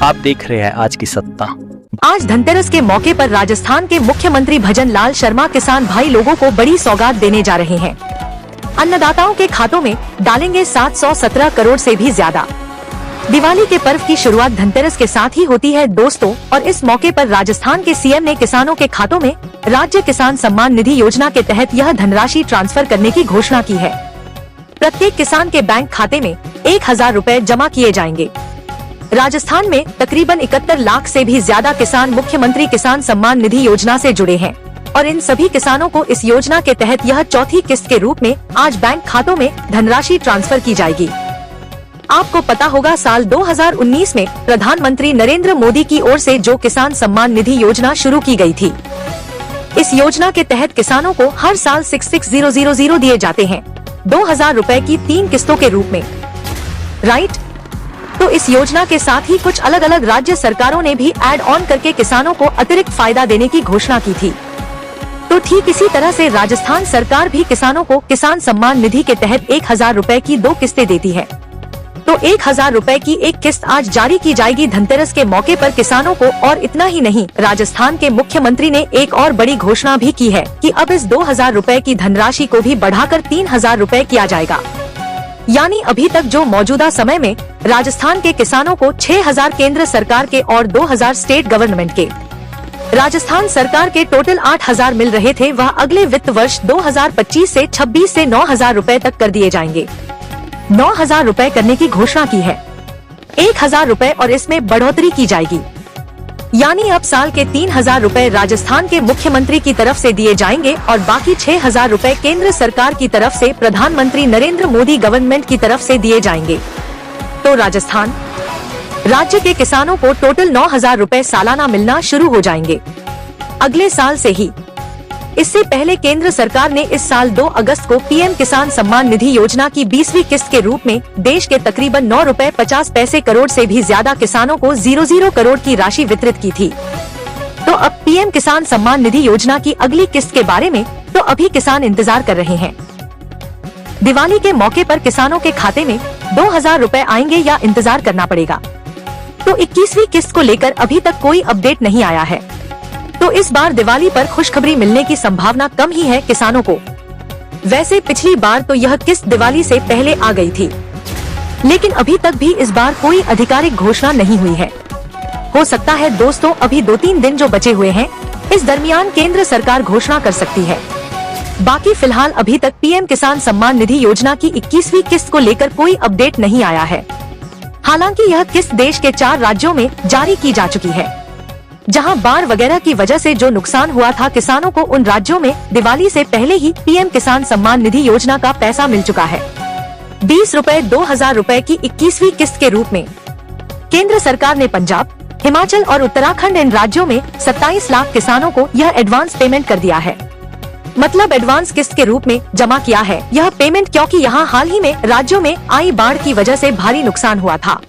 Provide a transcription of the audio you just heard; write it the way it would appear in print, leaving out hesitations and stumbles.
आप देख रहे हैं आज की सत्ता। आज धनतेरस के मौके पर राजस्थान के मुख्यमंत्री भजन लाल शर्मा किसान भाई लोगों को बड़ी सौगात देने जा रहे हैं। अन्नदाताओं के खातों में डालेंगे 717 करोड़ से भी ज्यादा। दिवाली के पर्व की शुरुआत धनतेरस के साथ ही होती है दोस्तों, और इस मौके पर राजस्थान के सीएम ने किसानों के खातों में राज्य किसान सम्मान निधि योजना के तहत यह धनराशि ट्रांसफर करने की घोषणा की है। प्रत्येक किसान के बैंक खाते में 1000 रुपए जमा किए जाएंगे। राजस्थान में तकरीबन 71 लाख से भी ज्यादा किसान मुख्यमंत्री किसान सम्मान निधि योजना से जुड़े हैं और इन सभी किसानों को इस योजना के तहत यह चौथी किस्त के रूप में आज बैंक खातों में धनराशि ट्रांसफर की जाएगी। आपको पता होगा, साल 2019 में प्रधानमंत्री नरेंद्र मोदी की ओर से जो किसान सम्मान निधि योजना शुरू की गई थी, इस योजना के तहत किसानों को हर साल 66,000 दिए जाते हैं, 2000 रुपए की 3 किस्तों के रूप में। राइट, तो इस योजना के साथ ही कुछ अलग अलग राज्य सरकारों ने भी ऐड ऑन करके किसानों को अतिरिक्त फायदा देने की घोषणा की थी। तो ठीक इसी तरह से राजस्थान सरकार भी किसानों को किसान सम्मान निधि के तहत 1000 रुपए की 2 किस्तें देती है। तो 1000 रुपए की एक किस्त आज जारी की जाएगी धनतेरस के मौके पर किसानों को। और इतना ही नहीं, राजस्थान के मुख्यमंत्री ने एक और बड़ी घोषणा भी की है कि अब इस 2000 रुपए की धनराशि को भी बढ़ाकर 3000 रुपए किया जाएगा। यानी अभी तक जो मौजूदा समय में राजस्थान के किसानों को 6000 केंद्र सरकार के और 2000 स्टेट गवर्नमेंट के राजस्थान सरकार के टोटल 8000 मिल रहे थे, वह अगले वित्त वर्ष 2025 से 26 से 9000 रुपए तक कर दिए जाएंगे। 9000 रुपए करने की घोषणा की है, 1000 रुपए और इसमें बढ़ोतरी की जाएगी। यानी अब साल के 3000 रुपए राजस्थान के मुख्यमंत्री की तरफ से दिए जाएंगे और बाकी 6000 रुपए केंद्र सरकार की तरफ से प्रधानमंत्री नरेंद्र मोदी गवर्नमेंट की तरफ से दिए जाएंगे। तो राजस्थान राज्य के किसानों को टोटल 9000 रुपए सालाना मिलना शुरू हो जाएंगे अगले साल से ही। इससे पहले केंद्र सरकार ने इस साल 2 अगस्त को पीएम किसान सम्मान निधि योजना की 20वीं किस्त के रूप में देश के तकरीबन 9 रुपए 50 पैसे करोड़ से भी ज्यादा किसानों को 00 करोड़ की राशि वितरित की थी। तो अब पीएम किसान सम्मान निधि योजना की अगली किस्त के बारे में तो अभी किसान इंतजार कर रहे हैं। दिवाली के मौके पर किसानों के खाते में 2000 रुपए आएंगे या इंतजार करना पड़ेगा? तो 21वीं किस्त को लेकर अभी तक कोई अपडेट नहीं आया है। तो इस बार दिवाली पर खुशखबरी मिलने की संभावना कम ही है किसानों को। वैसे पिछली बार तो यह किस्त दिवाली से पहले आ गई थी, लेकिन अभी तक भी इस बार कोई आधिकारिक घोषणा नहीं हुई है। हो सकता है दोस्तों अभी 2-3 दिन जो बचे हुए हैं, इस दरमियान केंद्र सरकार घोषणा कर सकती है। बाकी फिलहाल अभी तक पीएम किसान सम्मान निधि योजना की 21वीं किस्त को लेकर कोई अपडेट नहीं आया है। हालांकि यह किस्त देश के 4 राज्यों में जारी की जा चुकी है, जहां बाढ़ वगैरह की वजह से जो नुकसान हुआ था किसानों को, उन राज्यों में दिवाली से पहले ही पीएम किसान सम्मान निधि योजना का पैसा मिल चुका है। 20 रुपए 2000 रुपए की 21वीं किस्त के रूप में केंद्र सरकार ने पंजाब, हिमाचल और उत्तराखंड इन राज्यों में 27 लाख किसानों को यह एडवांस पेमेंट कर दिया है। मतलब एडवांस किस्त के रूप में जमा किया है यह पेमेंट, क्योंकि यहाँ हाल ही में राज्यों में आई बाढ़ की वजह से भारी नुकसान हुआ था।